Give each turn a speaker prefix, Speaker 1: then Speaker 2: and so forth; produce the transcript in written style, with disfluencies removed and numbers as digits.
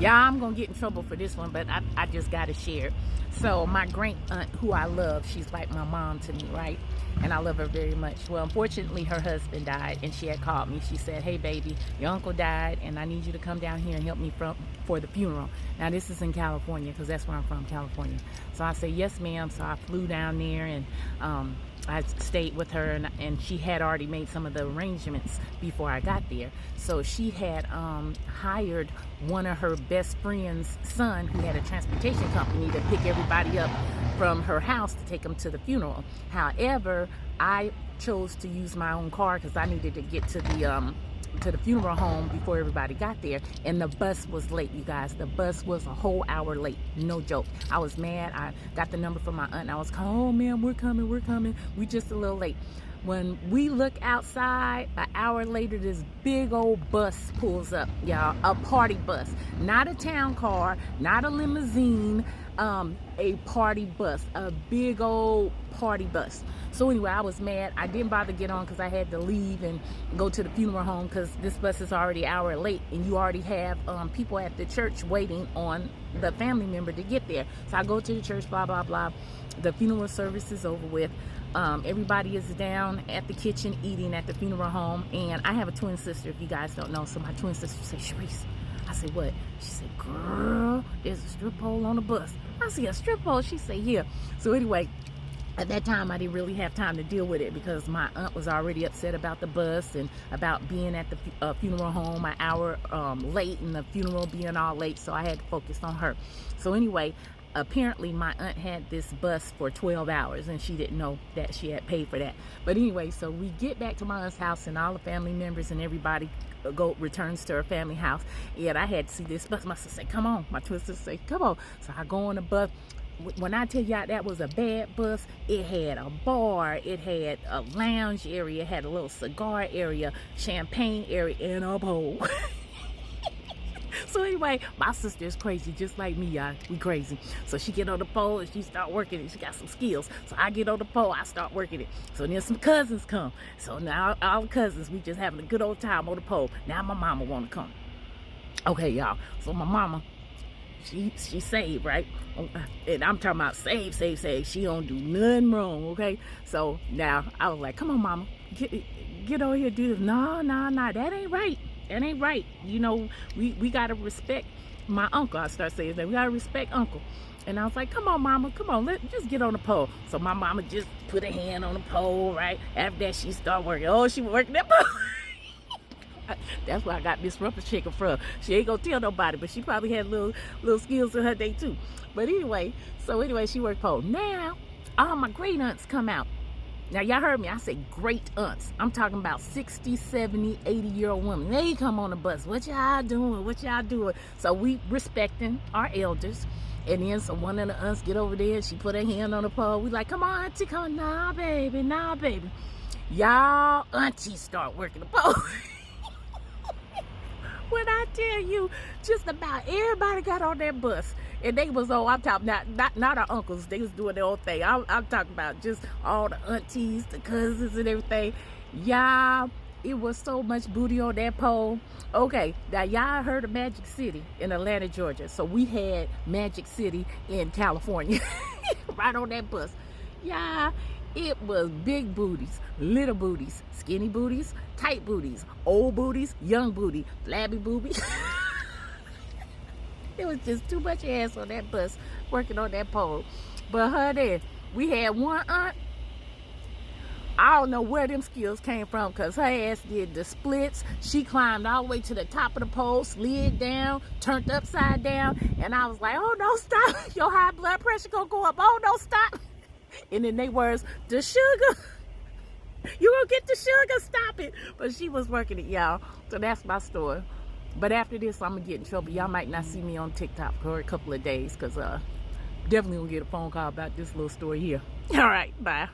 Speaker 1: Yeah, I'm gonna get in trouble for this one, but I just gotta share it. So my great aunt, who I love, she's like my mom to me, right? And I love her very much. Well, unfortunately, her husband died, and she had called me. She said, "Hey, baby, your uncle died, and I need you to come down here and help me for the funeral." Now, this is in California, because that's where I'm from, California. So I said, "Yes, ma'am." So I flew down there, and I stayed with her, and she had already made some of the arrangements before I got there. So she had hired one of her best friend's son, who had a transportation company, to pick everybody up from her house to take them to the funeral. However, I chose to use my own car because I needed to get to the funeral home before everybody got there, and the bus was late, you guys. The bus was a whole hour late, no joke. I was mad. I got the number from my aunt, and I was calling, "Oh man, we're coming, we just a little late." When we look outside, an hour later, this big old bus pulls up, y'all. A party bus, not a town car, not a limousine, a party bus, a big old party bus. So anyway, I was mad. I didn't bother to get on because I had to leave and go to the funeral home, because this bus is already an hour late, and you already have people at the church waiting on the family member to get there. So I go to the church, blah blah blah. The funeral service is over with. Everybody is down at the kitchen eating at the funeral home, and I have a twin sister, if you guys don't know. So my twin sister said, "Sharice," I said, "What?" She said, "Girl, there's a strip pole on the bus." I said, "A strip pole?" She said, "Yeah." So anyway, at that time, I didn't really have time to deal with it, because my aunt was already upset about the bus and about being at the funeral home an hour late, and the funeral being all late. So I had to focus on her. So anyway, apparently my aunt had this bus for 12 hours, and she didn't know that she had paid for that. But anyway, so we get back to my aunt's house, and all the family members and everybody returns to her family house, and I had to see this bus. My sister said, "Come on." My twin sister said, "Come on." So I go on the bus. When I tell y'all that was a bad bus, it had a bar, it had a lounge area, it had a little cigar area, champagne area, and a pole. So anyway, my sister is crazy, just like me, y'all. We crazy. So she get on the pole and she start working it. She got some skills. So I get on the pole, I start working it. So then some cousins come. So now all the cousins, we just having a good old time on the pole. Now my mama want to come. Okay, y'all. So my mama, she saved, right? And I'm talking about save. She don't do nothing wrong, okay? So now I was like, "Come on, mama, get over here, do this." No, that ain't right. That ain't right. You know, we gotta respect my uncle. I start saying that we gotta respect uncle. And I was like, "Come on, mama, come on, just get on the pole." So my mama just put a hand on the pole, right? After that, she started working. Oh, she working that pole. That's where I got this rubber chicken from. She ain't gonna tell nobody, but she probably had little skills in her day too. But anyway, she worked pole. Now, all my great aunts come out. Now, y'all heard me. I say great aunts. I'm talking about 60, 70, 80-year-old women. They come on the bus. What y'all doing? What y'all doing? So we respecting our elders. And then so one of the aunts get over there. She put her hand on the pole. We like, "Come on, auntie, come on." Nah, baby. Y'all aunties start working the pole. When I tell you, just about everybody got on that bus, and they was on. I'm talking not our uncles. They was doing their own thing. I'm talking about just all the aunties, the cousins, and everything. Y'all, it was so much booty on that pole. Okay, now y'all heard of Magic City in Atlanta, Georgia. So we had Magic City in California, right on that bus. Y'all, it was big booties, little booties, skinny booties, tight booties, old booties, young booty, flabby boobies. It was just too much ass on that bus working on that pole. But honey, we had one aunt. I don't know where them skills came from, because her ass did the splits. She climbed all the way to the top of the pole, slid down, turned upside down, and I was like, "Oh no, stop. Your high blood pressure gonna go up. Oh no, stop." And then they words, "The sugar. You gonna get the sugar, stop it." But she was working it, y'all. So that's my story. But after this, I'm gonna get in trouble. Y'all might not see me on TikTok for a couple of days, because definitely gonna get a phone call about this little story here. All right, bye.